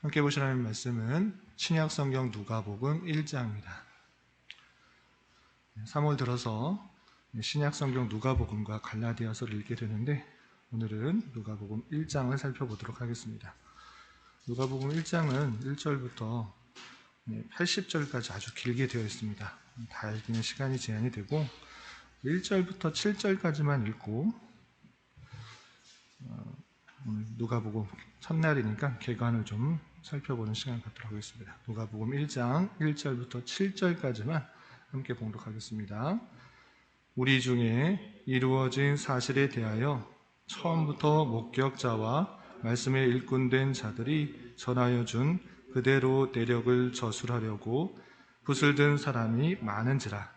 함께 보실 하나님 말씀은 신약성경 누가복음 1장입니다. 3월 들어서 신약성경 누가복음과 갈라디아서를 읽게 되는데 오늘은 누가복음 1장을 살펴보도록 하겠습니다. 누가복음 1장은 1절부터 80절까지 아주 길게 되어 있습니다. 다 읽기는 시간이 제한이 되고 1절부터 7절까지만 읽고 오늘 누가복음 첫날이니까 개관을 좀 살펴보는 시간을 갖도록 하겠습니다. 누가복음 1장 1절부터 7절까지만 함께 봉독하겠습니다. 우리 중에 이루어진 사실에 대하여 처음부터 목격자와 말씀에 일꾼된 자들이 전하여 준 그대로 내력을 저술하려고 붓을 든 사람이 많은지라.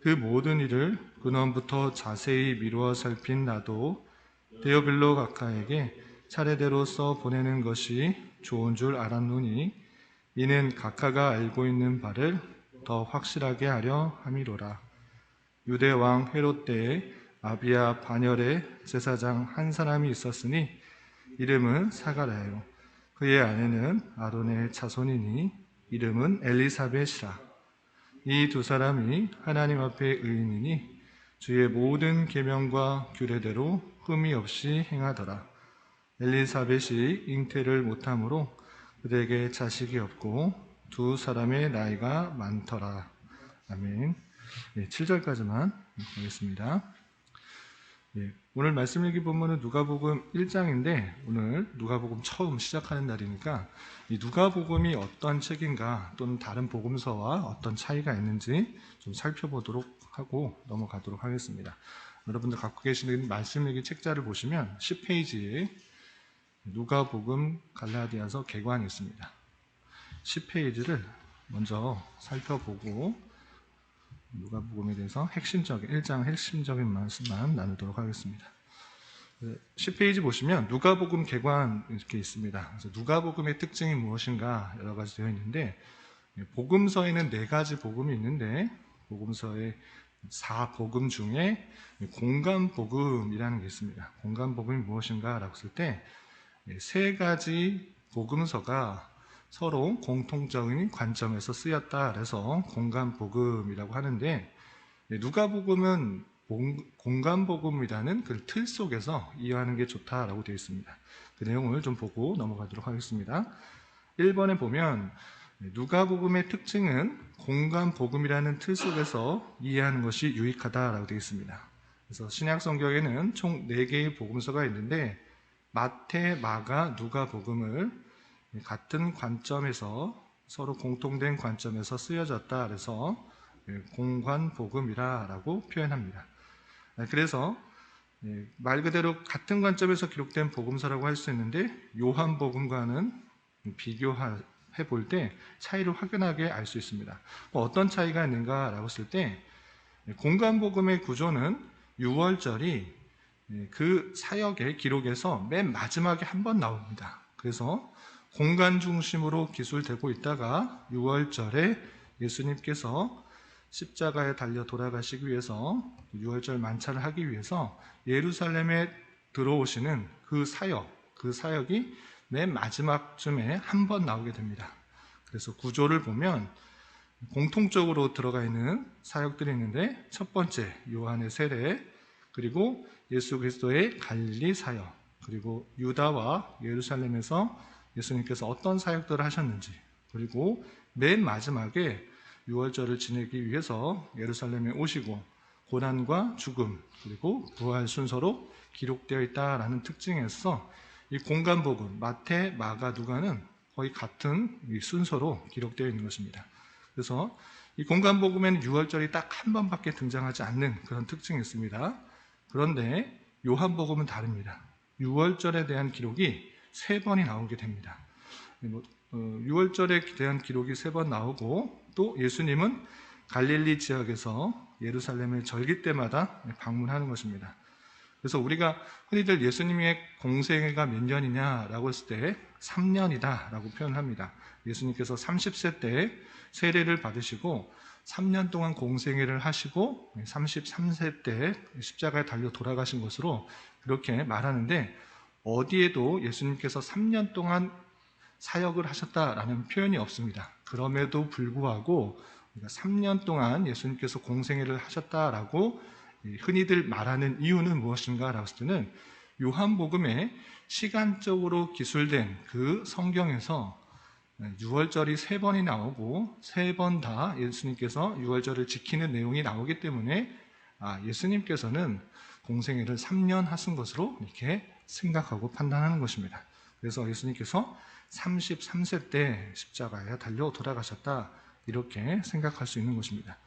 그 모든 일을 근원부터 자세히 미루어 살핀 나도 데오빌로 각하에게 차례대로 써 보내는 것이 좋은 줄 알았노니 이는 각하가 알고 있는 바를 더 확실하게 하려 함이로라. 유대 왕 헤롯 때에 아비야 반열에 제사장 한 사람이 있었으니 이름은 사가랴요. 그의 아내는 아론의 자손이니 이름은 엘리사벳이라. 이 두 사람이 하나님 앞에 의인이니 주의 모든 계명과 규례대로 흠이 없이 행하더라. 엘리사벳이 잉태를 못하므로 그들에게 자식이 없고 두 사람의 나이가 많더라. 아멘. 7절까지만 보겠습니다. 오늘 말씀 읽기 본문은 누가복음 1장인데 오늘 누가복음 처음 시작하는 날이니까 이 누가복음이 어떤 책인가 또는 다른 복음서와 어떤 차이가 있는지 좀 살펴보도록 하고 넘어가도록 하겠습니다. 여러분들 갖고 계시는 말씀 읽기 책자를 보시면 10페이지에 누가복음 갈라디아서 개관이 있습니다. 10페이지를 먼저 살펴보고 누가복음에 대해서 핵심적인 1장 핵심적인 말씀만 나누도록 하겠습니다. 10페이지 보시면 누가복음 개관 이렇게 있습니다. 그래서 누가복음의 특징이 무엇인가 여러 가지 되어 있는데 복음서에는 4가지 복음이 있는데 복음서의 4복음 중에 공간복음이라는 게 있습니다. 공간복음이 무엇인가 라고 했을 때 3가지 복음서가 서로 공통적인 관점에서 쓰였다 그래서 공간복음이라고 하는데 누가복음은 공간복음이라는 그 틀 속에서 이해하는 게 좋다라고 되어 있습니다. 그 내용을 좀 보고 넘어가도록 하겠습니다. 1번에 보면 누가복음의 특징은 공간복음이라는 틀 속에서 이해하는 것이 유익하다라고 되어 있습니다. 그래서 신약성경에는 총 4개의 복음서가 있는데 마태, 마가, 누가복음을 같은 관점에서 서로 공통된 관점에서 쓰여졌다 그래서 공관복음이라고 표현합니다. 그래서 말 그대로 같은 관점에서 기록된 복음서라고 할 수 있는데 요한복음과는 비교해 볼 때 차이를 확연하게 알 수 있습니다. 어떤 차이가 있는가라고 했을 때 공간복음의 구조는 6월절이 그 사역의 기록에서 맨 마지막에 한 번 나옵니다. 그래서 공간 중심으로 기술되고 있다가 6월절에 예수님께서 십자가에 달려 돌아가시기 위해서 6월절 만찬을 하기 위해서 예루살렘에 들어오시는 그 사역이 맨 마지막쯤에 한 번 나오게 됩니다. 그래서 구조를 보면 공통적으로 들어가 있는 사역들이 있는데 첫 번째 요한의 세례, 그리고 예수 그리스도의 갈릴리 사역, 그리고 유다와 예루살렘에서 예수님께서 어떤 사역들을 하셨는지, 그리고 맨 마지막에 6월절을 지내기 위해서 예루살렘에 오시고 고난과 죽음 그리고 부활 순서로 기록되어 있다라는 특징에서 이 공간복음 마태, 마가, 누가는 거의 같은 순서로 기록되어 있는 것입니다. 그래서 이 공간복음에는 6월절이 딱 한 번밖에 등장하지 않는 그런 특징이 있습니다. 그런데 요한복음은 다릅니다. 6월절에 대한 기록이 3번이 나오게 됩니다. 6월절에 대한 기록이 3번 나오고 또 예수님은 갈릴리 지역에서 예루살렘의 절기 때마다 방문하는 것입니다. 그래서 우리가 흔히들 예수님의 공생애가 몇 년이냐라고 했을 때 3년이다 라고 표현합니다. 예수님께서 30세 때 세례를 받으시고 3년 동안 공생애를 하시고 33세 때 십자가에 달려 돌아가신 것으로 그렇게 말하는데 어디에도 예수님께서 3년 동안 사역을 하셨다라는 표현이 없습니다. 그럼에도 불구하고 3년 동안 예수님께서 공생애를 하셨다라고 흔히들 말하는 이유는 무엇인가라고 했을 때는 요한복음에 시간적으로 기술된 그 성경에서 유월절이 3번이 나오고 3번 다 예수님께서 유월절을 지키는 내용이 나오기 때문에 예수님께서는 공생애를 3년 하신 것으로 이렇게 생각하고 판단하는 것입니다. 그래서 예수님께서 33세 때 십자가에 달려 돌아가셨다 이렇게 생각할 수 있는 것입니다.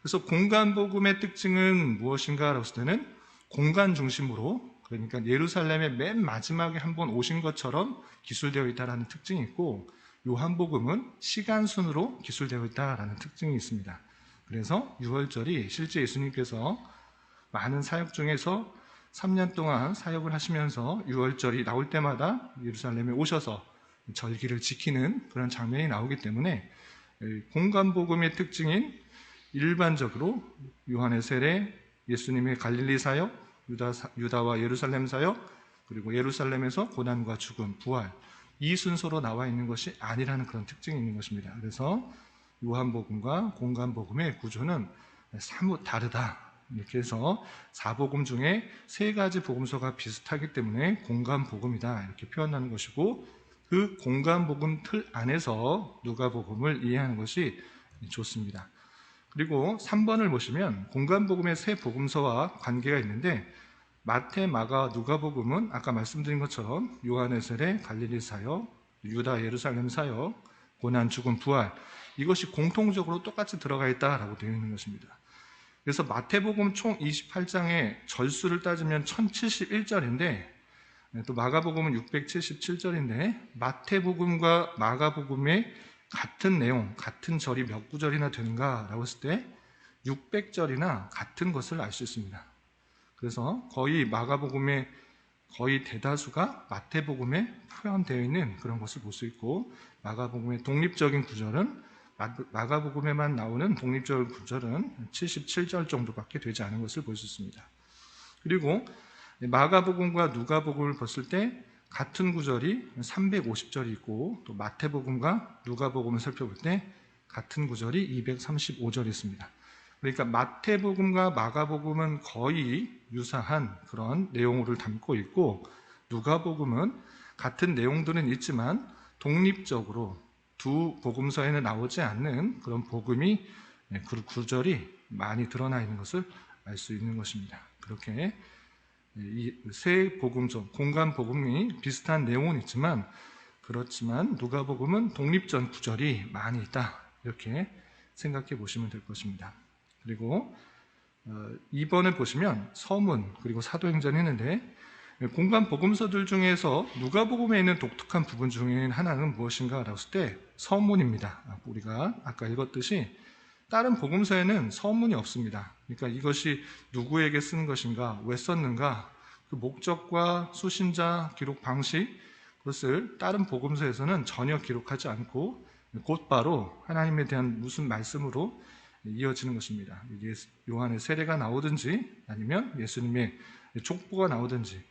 그래서 공간복음의 특징은 무엇인가라고 했을 때는 공간 중심으로, 그러니까 예루살렘의 맨 마지막에 한번 오신 것처럼 기술되어 있다는 특징이 있고, 요한복음은 시간순으로 기술되어 있다는 특징이 있습니다. 그래서 유월절이 실제 예수님께서 많은 사역 중에서 3년 동안 사역을 하시면서 유월절이 나올 때마다 예루살렘에 오셔서 절기를 지키는 그런 장면이 나오기 때문에 공간복음의 특징인 일반적으로 요한의 세례, 예수님의 갈릴리 사역, 유다와 예루살렘 사역, 그리고 예루살렘에서 고난과 죽음, 부활, 이 순서로 나와 있는 것이 아니라는 그런 특징이 있는 것입니다. 그래서 요한복음과 공간복음의 구조는 사뭇 다르다. 이렇게 해서 4복음 중에 3가지 복음서가 비슷하기 때문에 공간복음이다 이렇게 표현하는 것이고, 그 공간복음 틀 안에서 누가복음을 이해하는 것이 좋습니다. 그리고 3번을 보시면 공간복음의 3복음서와 관계가 있는데, 마태, 마가, 누가복음은 아까 말씀드린 것처럼 요한의 세례, 갈릴리 사역, 유다, 예루살렘 사역, 고난, 죽음, 부활, 이것이 공통적으로 똑같이 들어가 있다라고 되어 있는 것입니다. 그래서 마태복음 총 28장의 절수를 따지면 1071절인데, 또 마가복음은 677절인데, 마태복음과 마가복음의 같은 내용, 같은 절이 몇 구절이나 되는가라고 했을 때 600절이나 같은 것을 알 수 있습니다. 그래서 거의 마가복음의 거의 대다수가 마태복음에 표현되어 있는 그런 것을 볼 수 있고, 마가복음의 독립적인 구절은 마가복음에만 나오는 독립적인 구절은 77절 정도밖에 되지 않은 것을 볼 수 있습니다. 그리고 마가복음과 누가복음을 봤을 때 같은 구절이 350절이 있고, 또 마태복음과 누가복음을 살펴볼 때 같은 구절이 235절이 있습니다. 그러니까 마태복음과 마가복음은 거의 유사한 그런 내용을 담고 있고, 누가복음은 같은 내용들은 있지만 독립적으로 두 복음서에는 나오지 않는 그런 복음이, 그 구절이 많이 드러나 있는 것을 알 수 있는 것입니다. 그렇게 이 세 복음서, 공간 복음이 비슷한 내용은 있지만, 그렇지만 누가복음은 독립전 구절이 많이 있다 이렇게 생각해 보시면 될 것입니다. 그리고 2번을 보시면 서문 그리고 사도행전이 있는데, 공간 복음서들 중에서 누가복음에 있는 독특한 부분 중에 하나는 무엇인가 했을 때 서문입니다. 우리가 아까 읽었듯이 다른 복음서에는 서문이 없습니다. 그러니까 이것이 누구에게 쓴 것인가, 왜 썼는가, 그 목적과 수신자 기록 방식, 그것을 다른 복음서에서는 전혀 기록하지 않고 곧바로 하나님에 대한 무슨 말씀으로 이어지는 것입니다. 요한의 세례가 나오든지 아니면 예수님의 족보가 나오든지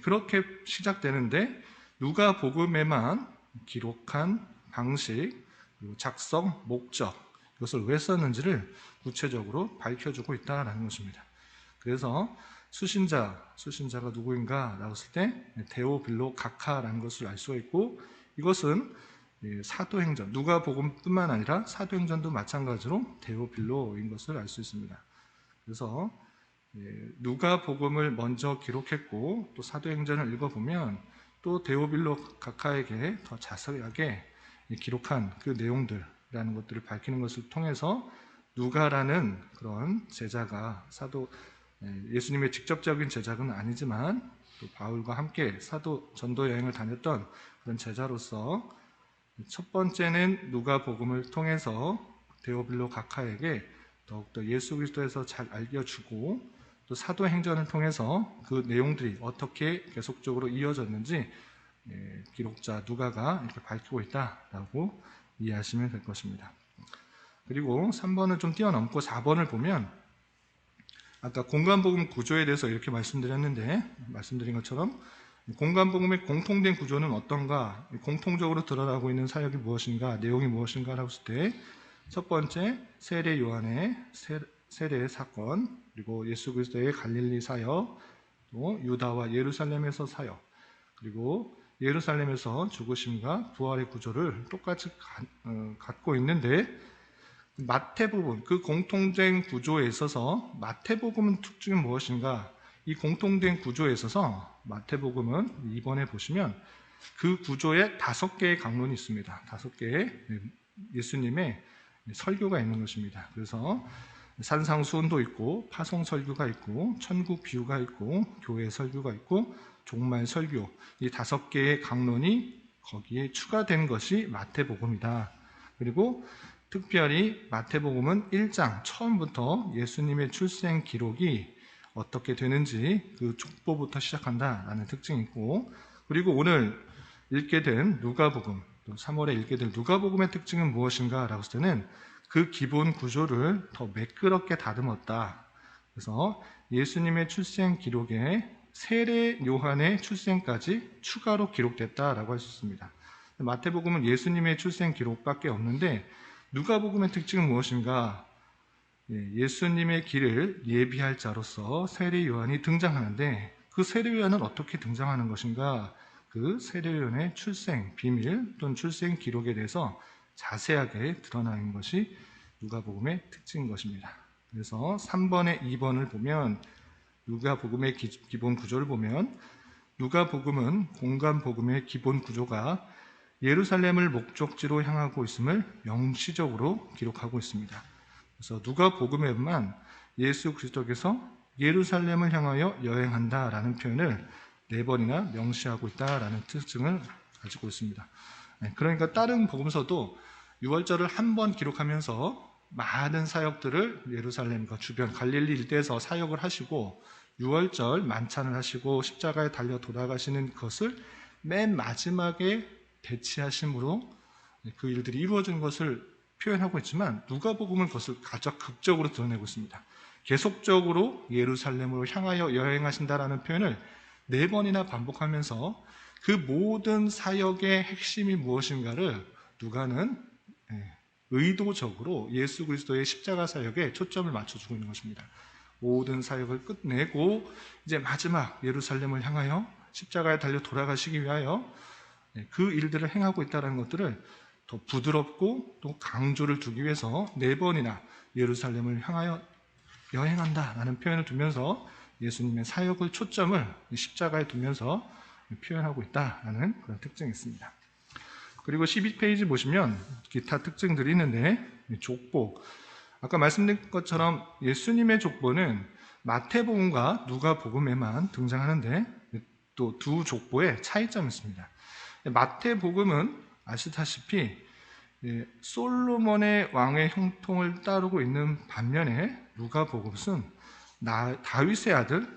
그렇게 시작되는데, 누가복음에만 기록한 방식, 그리고 작성, 목적, 이것을 왜 썼는지를 구체적으로 밝혀주고 있다는 것입니다. 그래서 수신자가 누구인가 라고 했을 때 데오빌로 가카라는 것을 알 수가 있고, 이것은 사도행전, 누가복음뿐만 아니라 사도행전도 마찬가지로 데오빌로인 것을 알 수 있습니다. 그래서 누가복음을 먼저 기록했고, 또 사도행전을 읽어보면 또 데오빌로 가카에게 더 자세하게 기록한 그 내용들이라는 것들을 밝히는 것을 통해서 누가라는 그런 제자가 예수님의 직접적인 제자는 아니지만 또 바울과 함께 전도 여행을 다녔던 그런 제자로서, 첫 번째는 누가복음을 통해서 데오빌로 가카에게 더욱더 예수 그리스도에서 잘 알려주고, 또 사도행전을 통해서 그 내용들이 어떻게 계속적으로 이어졌는지 기록자 누가가 이렇게 밝히고 있다라고 이해하시면 될 것입니다. 그리고 3번을 좀 뛰어넘고 4번을 보면, 아까 공간복음 구조에 대해서 이렇게 말씀드린 것처럼 공간복음의 공통된 구조는 어떤가? 공통적으로 드러나고 있는 사역이 무엇인가? 내용이 무엇인가라고 했을 때 첫 번째, 세례 요한의 세례 사건, 그리고 예수 그리스도의 갈릴리 사역, 또 유다와 예루살렘에서 사역, 그리고 예루살렘에서 죽으심과 부활의 구조를 똑같이 갖고 있는데, 마태복음, 그 공통된 구조에 있어서 마태복음은 특징이 무엇인가? 이 공통된 구조에 있어서 마태복음은 이번에 보시면 그 구조에 5개의 강론이 있습니다. 5개의 예수님의 설교가 있는 것입니다. 그래서 산상수훈도 있고, 파송설교가 있고, 천국 비유가 있고, 교회 설교가 있고, 종말 설교, 이 5개의 강론이 거기에 추가된 것이 마태복음이다. 그리고 특별히 마태복음은 1장 처음부터 예수님의 출생 기록이 어떻게 되는지 그 족보부터 시작한다라는 특징이 있고, 그리고 오늘 읽게 된 누가복음, 또 3월에 읽게 된 누가복음의 특징은 무엇인가 라고 했을 때는 그 기본 구조를 더 매끄럽게 다듬었다. 그래서 예수님의 출생 기록에 세례 요한의 출생까지 추가로 기록됐다라고 할 수 있습니다. 마태복음은 예수님의 출생 기록밖에 없는데, 누가복음의 특징은 무엇인가? 예수님의 길을 예비할 자로서 세례 요한이 등장하는데, 그 세례 요한은 어떻게 등장하는 것인가? 그 세례 요한의 출생 비밀 또는 출생 기록에 대해서 자세하게 드러나는 것이 누가복음의 특징인 것입니다. 그래서 3번에 2번을 보면, 누가복음의 기본 구조를 보면, 누가복음은 공간복음의 기본 구조가 예루살렘을 목적지로 향하고 있음을 명시적으로 기록하고 있습니다. 그래서 누가복음에만 예수 그리스도께서 예루살렘을 향하여 여행한다라는 표현을 4번이나 명시하고 있다라는 특징을 가지고 있습니다. 그러니까 다른 복음서도 유월절을 한 번 기록하면서 많은 사역들을 예루살렘과 주변 갈릴리 일대에서 사역을 하시고, 유월절 만찬을 하시고 십자가에 달려 돌아가시는 것을 맨 마지막에 대치하심으로 그 일들이 이루어진 것을 표현하고 있지만, 누가복음은 그것을 가장 극적으로 드러내고 있습니다. 계속적으로 예루살렘으로 향하여 여행하신다라는 표현을 4번이나 반복하면서 그 모든 사역의 핵심이 무엇인가를 누가는 의도적으로 예수 그리스도의 십자가 사역에 초점을 맞춰주고 있는 것입니다. 모든 사역을 끝내고 이제 마지막 예루살렘을 향하여 십자가에 달려 돌아가시기 위하여 그 일들을 행하고 있다는 것들을 더 부드럽고 또 강조를 두기 위해서 4번이나 예루살렘을 향하여 여행한다라는 표현을 두면서 예수님의 사역을 초점을 십자가에 두면서 표현하고 있다라는 그런 특징이 있습니다. 그리고 12페이지 보시면 기타 특징들이 있는데, 족보, 아까 말씀드린 것처럼 예수님의 족보는 마태복음과 누가복음에만 등장하는데 또 두 족보에 차이점이 있습니다. 마태복음은 아시다시피 솔로몬의 왕의 형통을 따르고 있는 반면에, 누가복음은 다윗의 아들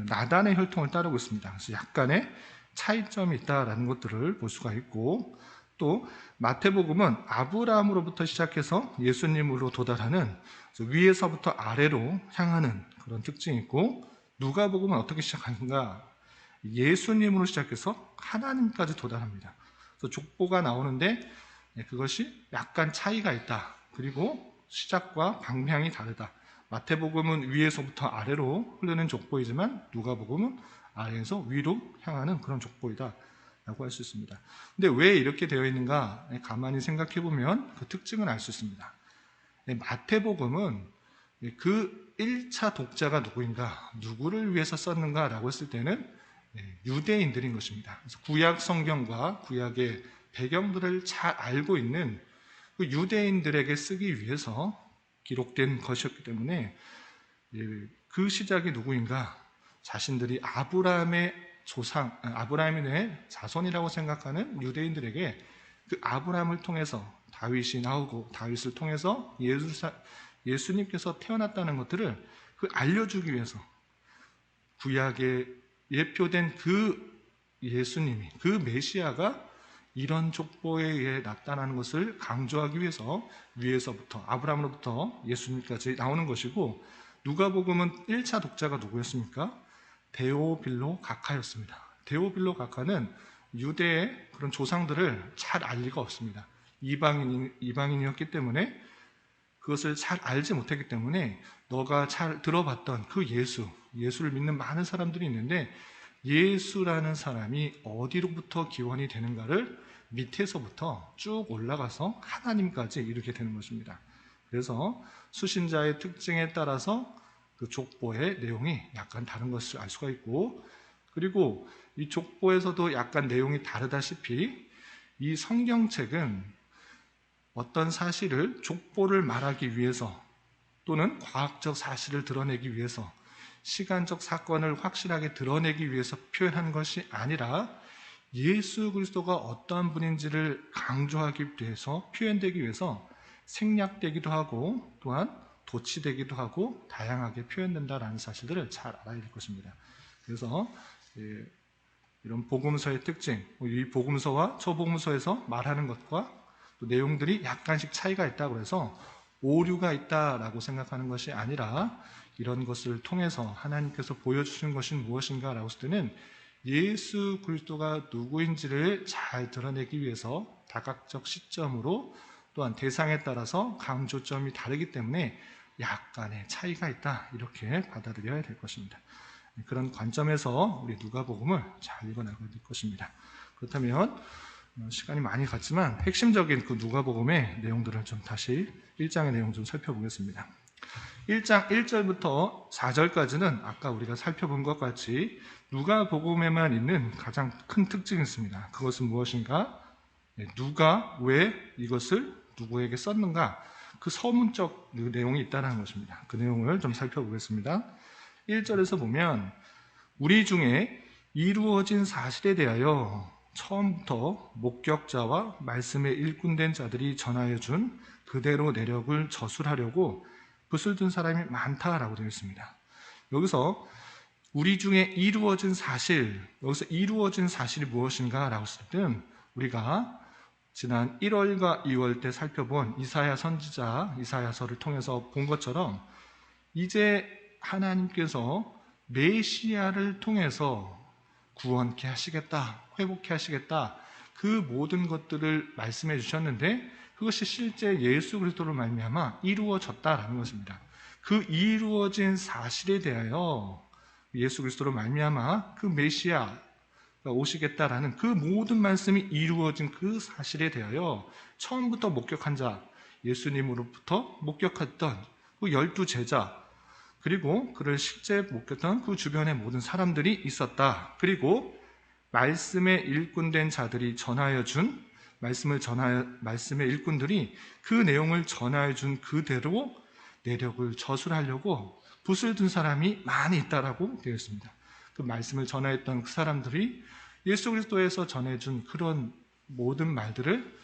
나단의 혈통을 따르고 있습니다. 그래서 약간의 차이점이 있다라는 것들을 볼 수가 있고, 또 마태복음은 아브라함으로부터 시작해서 예수님으로 도달하는, 위에서부터 아래로 향하는 그런 특징이 있고, 누가복음은 어떻게 시작하는가? 예수님으로 시작해서 하나님까지 도달합니다. 그래서 족보가 나오는데 그것이 약간 차이가 있다. 그리고 시작과 방향이 다르다. 마태복음은 위에서부터 아래로 흐르는 족보이지만 누가복음은 아래에서 위로 향하는 그런 족보이다 라고 할 수 있습니다. 근데 왜 이렇게 되어 있는가 가만히 생각해 보면 그 특징을 알 수 있습니다. 마태복음은 그 1차 독자가 누구인가, 누구를 위해서 썼는가 라고 했을 때는 유대인들인 것입니다. 그래서 구약 성경과 구약의 배경들을 잘 알고 있는 그 유대인들에게 쓰기 위해서 기록된 것이었기 때문에, 그 시작이 누구인가, 자신들이 아브라함의 조상, 아브라함의 자손이라고 생각하는 유대인들에게 그 아브라함을 통해서 다윗이 나오고, 다윗을 통해서 예수님께서 태어났다는 것들을 알려주기 위해서, 구약에 예표된 그 예수님이, 그 메시아가 이런 족보에 의해 나타나는 것을 강조하기 위해서 위에서부터 아브라함으로부터 예수님까지 나오는 것이고, 누가복음은 1차 독자가 누구였습니까? 데오빌로 각하였습니다. 데오빌로 각하는 유대의 그런 조상들을 잘 알 리가 없습니다. 이방인이었기 때문에 그것을 잘 알지 못했기 때문에 너가 잘 들어봤던 그 예수를 믿는 많은 사람들이 있는데 예수라는 사람이 어디로부터 기원이 되는가를 밑에서부터 쭉 올라가서 하나님까지 이르게 되는 것입니다. 그래서 수신자의 특징에 따라서 그 족보의 내용이 약간 다른 것을 알 수가 있고, 그리고 이 족보에서도 약간 내용이 다르다시피 이 성경책은 어떤 사실을 족보를 말하기 위해서 또는 과학적 사실을 드러내기 위해서 시간적 사건을 확실하게 드러내기 위해서 표현한 것이 아니라 예수 그리스도가 어떠한 분인지를 강조하기 위해서 표현되기 위해서 생략되기도 하고 또한 도치되기도 하고 다양하게 표현된다라는 사실들을 잘 알아야 될 것입니다. 그래서 이런 복음서의 특징, 이 복음서와 저 복음서에서 말하는 것과 또 내용들이 약간씩 차이가 있다고 해서 오류가 있다라고 생각하는 것이 아니라 이런 것을 통해서 하나님께서 보여주신 것이 무엇인가라고 했을 때는 예수 그리스도가 누구인지를 잘 드러내기 위해서 다각적 시점으로 또한 대상에 따라서 강조점이 다르기 때문에 약간의 차이가 있다, 이렇게 받아들여야 될 것입니다. 그런 관점에서 우리 누가복음을 잘 읽어나가야 될 것입니다. 그렇다면 시간이 많이 갔지만 핵심적인 그 누가복음의 내용들을 좀 다시 1장의 내용 좀 살펴보겠습니다. 1장 1절부터 4절까지는 아까 우리가 살펴본 것 같이 누가복음에만 있는 가장 큰 특징이 있습니다. 그것은 무엇인가? 누가 왜 이것을 누구에게 썼는가? 그 서문적 내용이 있다는 것입니다. 그 내용을 좀 살펴보겠습니다. 1절에서 보면 우리 중에 이루어진 사실에 대하여 처음부터 목격자와 말씀에 일꾼된 자들이 전하여 준 그대로 내력을 저술하려고 붓을 든 사람이 많다라고 되어 있습니다. 여기서 우리 중에 이루어진 사실, 여기서 이루어진 사실이 무엇인가 라고 했을 때는 우리가 지난 1월과 2월 때 살펴본 이사야 선지자 이사야서를 통해서 본 것처럼 이제 하나님께서 메시아를 통해서 구원케 하시겠다, 회복케 하시겠다, 그 모든 것들을 말씀해 주셨는데 그것이 실제 예수 그리스도로 말미암아 이루어졌다라는 것입니다. 그 이루어진 사실에 대하여 예수 그리스도로 말미암아 그 메시아가 오시겠다라는 그 모든 말씀이 이루어진 그 사실에 대하여 처음부터 목격한 자, 예수님으로부터 목격했던 그 12제자, 그리고 그를 실제 목격했던 그 주변의 모든 사람들이 있었다. 그리고 말씀에 일꾼된 자들이 전하여 준 말씀의 일꾼들이 그 내용을 전하여 준 그대로 내력을 저술하려고 붓을 든 사람이 많이 있다라고 되어 있습니다. 그 말씀을 전하였던 그 사람들이 예수 그리스도에서 전해준 그런 모든 말들을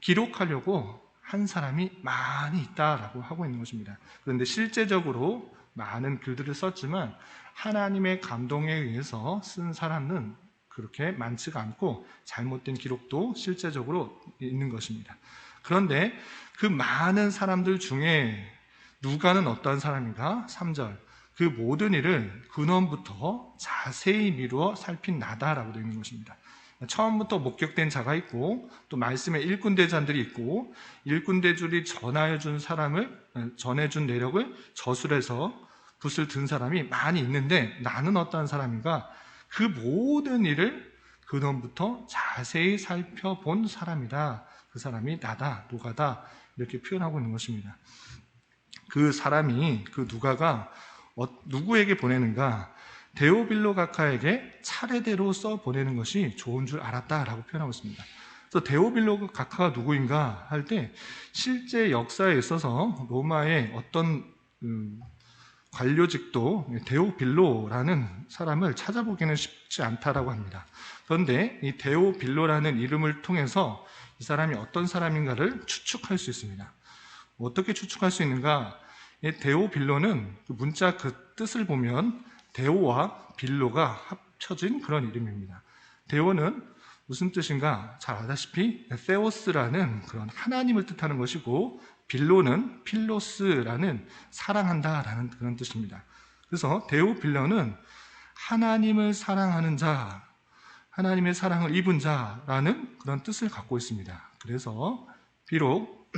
기록하려고 한 사람이 많이 있다라고 하고 있는 것입니다. 그런데 실제적으로 많은 글들을 썼지만 하나님의 감동에 의해서 쓴 사람은 그렇게 많지가 않고 잘못된 기록도 실제적으로 있는 것입니다. 그런데 그 많은 사람들 중에 누가는 어떠한 사람인가? 3절, 그 모든 일을 근원부터 자세히 미루어 살핀 나다라고 되어 있는 것입니다. 처음부터 목격된 자가 있고 또 말씀에 일꾼된 자들이 있고 일꾼대줄이 전해준 내력을 저술해서 붓을 든 사람이 많이 있는데 나는 어떠한 사람인가? 그 모든 일을 근원부터 자세히 살펴본 사람이다. 그 사람이 나다, 누가다, 이렇게 표현하고 있는 것입니다. 그 사람이, 그 누가가 누구에게 보내는가? 데오빌로 각하에게 차례대로 써 보내는 것이 좋은 줄 알았다라고 표현하고 있습니다. 그래서 데오빌로 각하가 누구인가 할 때 실제 역사에 있어서 로마의 어떤 관료직도 데오빌로라는 사람을 찾아보기는 쉽지 않다라고 합니다. 그런데 이 데오빌로라는 이름을 통해서 이 사람이 어떤 사람인가를 추측할 수 있습니다. 어떻게 추측할 수 있는가? 데오빌로는 문자 그 뜻을 보면 데오와 빌로가 합쳐진 그런 이름입니다. 데오는 무슨 뜻인가? 잘 아다시피 세오스라는 그런 하나님을 뜻하는 것이고 빌로는 필로스라는 사랑한다라는 그런 뜻입니다. 그래서 데오 빌로는 하나님을 사랑하는 자, 하나님의 사랑을 입은 자라는 그런 뜻을 갖고 있습니다. 그래서 비록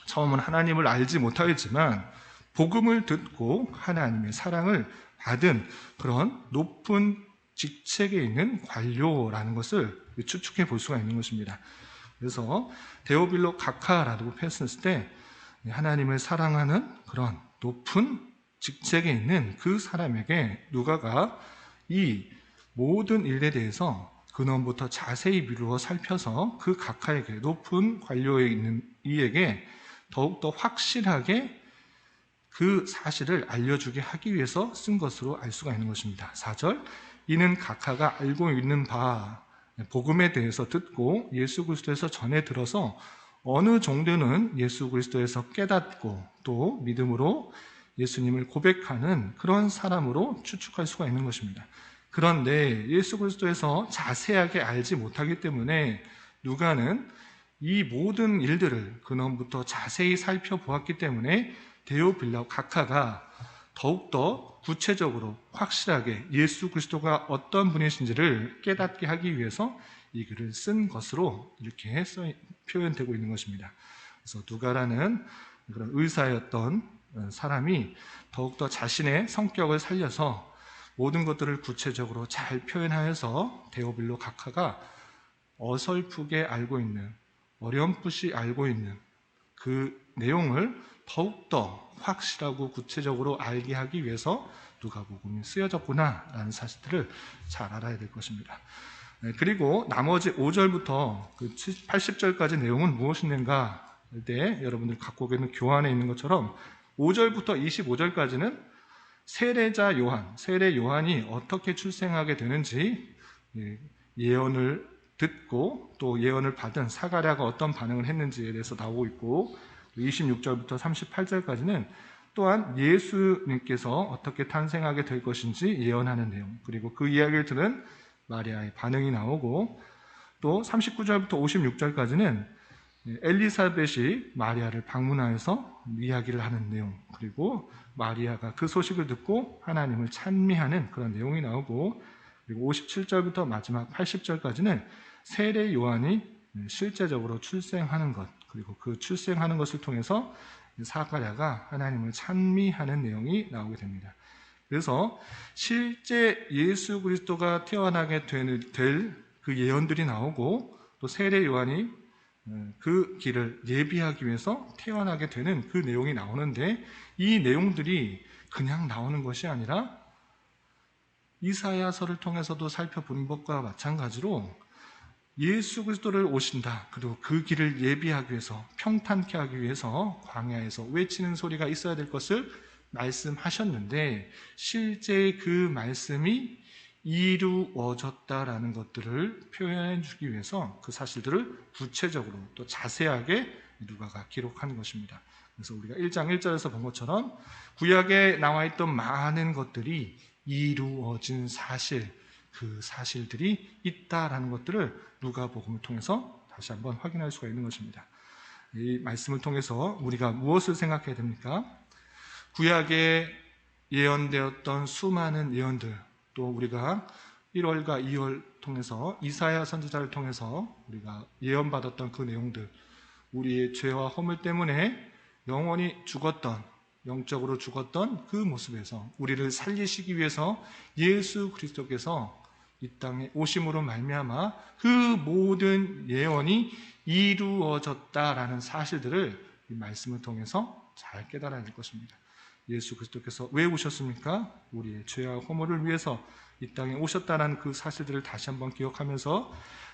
처음은 하나님을 알지 못하였지만 복음을 듣고 하나님의 사랑을 받은 그런 높은 직책에 있는 관료라는 것을 추측해 볼 수가 있는 것입니다. 그래서 데오빌로 각하라고 표현했을 때 하나님을 사랑하는 그런 높은 직책에 있는 그 사람에게 누가가 이 모든 일에 대해서 근원부터 자세히 미루어 살펴서 그 각하에게, 높은 관료에 있는 이에게 더욱더 확실하게 그 사실을 알려주게 하기 위해서 쓴 것으로 알 수가 있는 것입니다. 4절, 이는 각하가 알고 있는 바 복음에 대해서 듣고 예수 그리스도에서 전해 들어서 어느 정도는 예수 그리스도에서 깨닫고 또 믿음으로 예수님을 고백하는 그런 사람으로 추측할 수가 있는 것입니다. 그런데 예수 그리스도에서 자세하게 알지 못하기 때문에 누가는 이 모든 일들을 근원부터 자세히 살펴보았기 때문에 데오빌로 각하가 더욱더 구체적으로 확실하게 예수 그리스도가 어떤 분이신지를 깨닫게 하기 위해서 이 글을 쓴 것으로 이렇게 표현되고 있는 것입니다. 그래서 누가라는 그런 의사였던 사람이 더욱더 자신의 성격을 살려서 모든 것들을 구체적으로 잘 표현하여서 데오빌로 각하가 어설프게 알고 있는, 어렴풋이 알고 있는 그 내용을 더욱더 확실하고 구체적으로 알게 하기 위해서 누가복음이 쓰여졌구나라는 사실들을 잘 알아야 될 것입니다. 그리고 나머지 5절부터 80절까지 내용은 무엇인가 할 때 여러분들 갖고 계는 교환에 있는 것처럼 5절부터 25절까지는 세례자 요한, 세례 요한이 어떻게 출생하게 되는지 예언을 듣고 또 예언을 받은 사가랴가 어떤 반응을 했는지에 대해서 나오고 있고 26절부터 38절까지는 또한 예수님께서 어떻게 탄생하게 될 것인지 예언하는 내용, 그리고 그 이야기를 들은 마리아의 반응이 나오고 또 39절부터 56절까지는 엘리사벳이 마리아를 방문하여서 이야기를 하는 내용, 그리고 마리아가 그 소식을 듣고 하나님을 찬미하는 그런 내용이 나오고, 그리고 57절부터 마지막 80절까지는 세례 요한이 실제적으로 출생하는 것, 그리고 그 출생하는 것을 통해서 사가랴가 하나님을 찬미하는 내용이 나오게 됩니다. 그래서 실제 예수 그리스도가 태어나게 될 그 예언들이 나오고 또 세례 요한이 그 길을 예비하기 위해서 태어나게 되는 그 내용이 나오는데, 이 내용들이 그냥 나오는 것이 아니라 이사야서를 통해서도 살펴본 것과 마찬가지로 예수 그리스도를 오신다, 그리고 그 길을 예비하기 위해서, 평탄케 하기 위해서 광야에서 외치는 소리가 있어야 될 것을 말씀하셨는데, 실제 그 말씀이 이루어졌다라는 것들을 표현해 주기 위해서 그 사실들을 구체적으로 또 자세하게 누가가 기록하는 것입니다. 그래서 우리가 1장 1절에서 본 것처럼 구약에 나와 있던 많은 것들이 이루어진 사실, 그 사실들이 있다라는 것들을 누가복음을 통해서 다시 한번 확인할 수가 있는 것입니다. 이 말씀을 통해서 우리가 무엇을 생각해야 됩니까? 구약에 예언되었던 수많은 예언들, 또 우리가 1월과 2월 통해서 이사야 선지자를 통해서 우리가 예언받았던 그 내용들, 우리의 죄와 허물 때문에 영원히 죽었던, 영적으로 죽었던 그 모습에서 우리를 살리시기 위해서 예수 그리스도께서 이 땅에 오심으로 말미암아 그 모든 예언이 이루어졌다라는 사실들을 이 말씀을 통해서 잘 깨달아야 될 것입니다. 예수 그리스도께서 왜 오셨습니까? 우리의 죄와 허물을 위해서 이 땅에 오셨다는 그 사실들을 다시 한번 기억하면서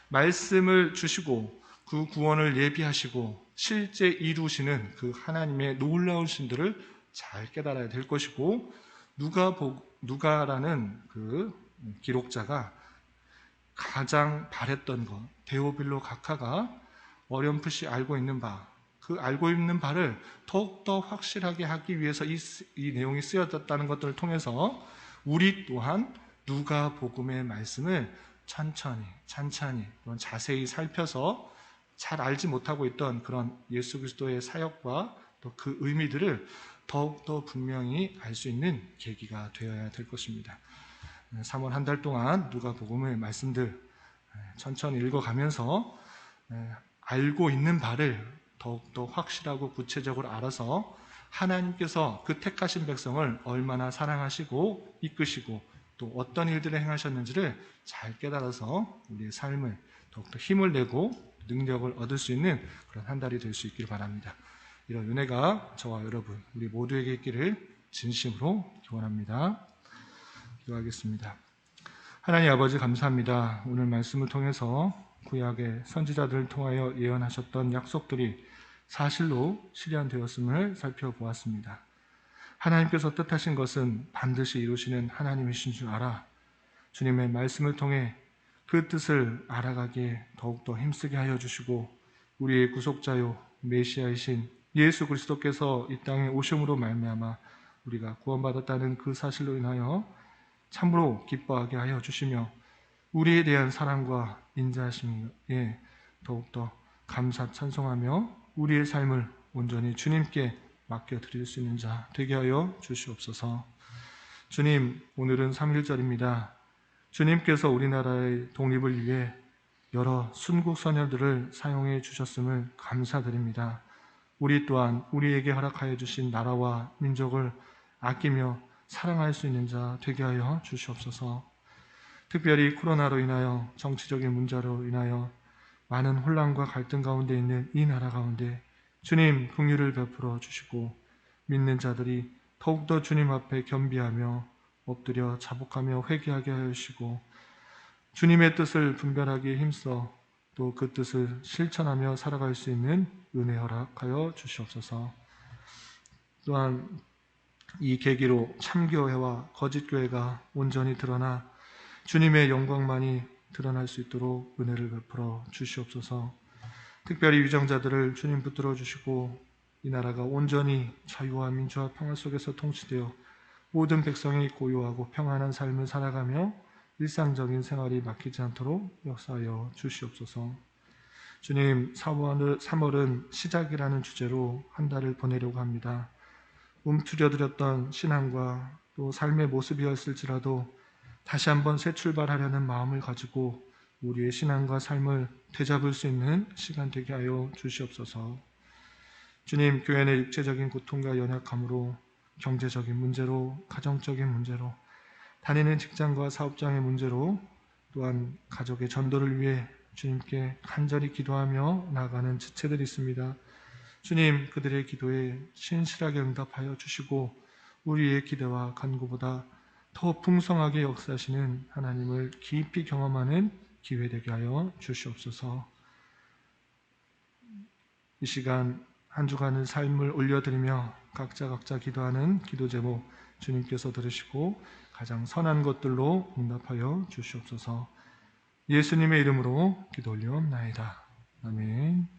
말씀을 주시고 그 구원을 예비하시고 실제 이루시는 그 하나님의 놀라운 신들을 잘 깨달아야 될 것이고, 누가라는 그 기록자가 가장 바랬던 것, 데오빌로 각하가 어렴풋이 알고 있는 바, 그 알고 있는 바를 더욱더 확실하게 하기 위해서 이 내용이 쓰여졌다는 것들을 통해서 우리 또한 누가복음의 말씀을 천천히 자세히 살펴서 잘 알지 못하고 있던 그런 예수 그리스도의 사역과 또 그 의미들을 더욱더 분명히 알 수 있는 계기가 되어야 될 것입니다. 3월 한 달 동안 누가복음의 말씀들 천천히 읽어가면서 알고 있는 바를 더욱더 확실하고 구체적으로 알아서 하나님께서 그 택하신 백성을 얼마나 사랑하시고 이끄시고 또 어떤 일들을 행하셨는지를 잘 깨달아서 우리의 삶을 더욱더 힘을 내고 능력을 얻을 수 있는 그런 한 달이 될 수 있기를 바랍니다. 이런 은혜가 저와 여러분 우리 모두에게 있기를 진심으로 기원합니다. 기도하겠습니다. 하나님 아버지 감사합니다. 오늘 말씀을 통해서 구약의 선지자들을 통하여 예언하셨던 약속들이 사실로 실현되었음을 살펴보았습니다. 하나님께서 뜻하신 것은 반드시 이루시는 하나님이신 줄 알아 주님의 말씀을 통해 그 뜻을 알아가기에 더욱더 힘쓰게 하여 주시고 우리의 구속자요 메시아이신 예수 그리스도께서 이 땅에 오심으로 말미암아 우리가 구원받았다는 그 사실로 인하여 참으로 기뻐하게 하여 주시며 우리에 대한 사랑과 인자하심에 더욱더 감사 찬송하며 우리의 삶을 온전히 주님께 맡겨드릴 수 있는 자 되게 하여 주시옵소서. 주님, 오늘은 3.1절입니다. 주님께서 우리나라의 독립을 위해 여러 순국 선열들을 사용해 주셨음을 감사드립니다. 우리 또한 우리에게 허락하여 주신 나라와 민족을 아끼며 사랑할 수 있는 자 되게 하여 주시옵소서. 특별히 코로나로 인하여 정치적인 문제로 인하여 많은 혼란과 갈등 가운데 있는 이 나라 가운데 주님 긍휼을 베풀어 주시고 믿는 자들이 더욱더 주님 앞에 겸비하며 엎드려 자복하며 회개하게 하여 주시고 주님의 뜻을 분별하기에 힘써 또 그 뜻을 실천하며 살아갈 수 있는 은혜 허락하여 주시옵소서. 또한 이 계기로 참교회와 거짓교회가 온전히 드러나 주님의 영광만이 드러날 수 있도록 은혜를 베풀어 주시옵소서. 특별히 위정자들을 주님 붙들어 주시고 이 나라가 온전히 자유와 민주와 평화 속에서 통치되어 모든 백성이 고요하고 평안한 삶을 살아가며 일상적인 생활이 막히지 않도록 역사하여 주시옵소서. 주님, 3월은 시작이라는 주제로 한 달을 보내려고 합니다. 움츠려들었던 신앙과 또 삶의 모습이었을지라도 다시 한번 새 출발하려는 마음을 가지고 우리의 신앙과 삶을 되잡을 수 있는 시간 되게 하여 주시옵소서. 주님, 교회 내 육체적인 고통과 연약함으로 경제적인 문제로 가정적인 문제로 다니는 직장과 사업장의 문제로 또한 가족의 전도를 위해 주님께 간절히 기도하며 나아가는 지체들이 있습니다. 주님, 그들의 기도에 신실하게 응답하여 주시고 우리의 기대와 간구보다 더 풍성하게 역사하시는 하나님을 깊이 경험하는 기회 되게 하여 주시옵소서. 이 시간 한 주간의 삶을 올려드리며 각자 기도하는 기도 제목 주님께서 들으시고 가장 선한 것들로 응답하여 주시옵소서. 예수님의 이름으로 기도 올리옵나이다. 아멘.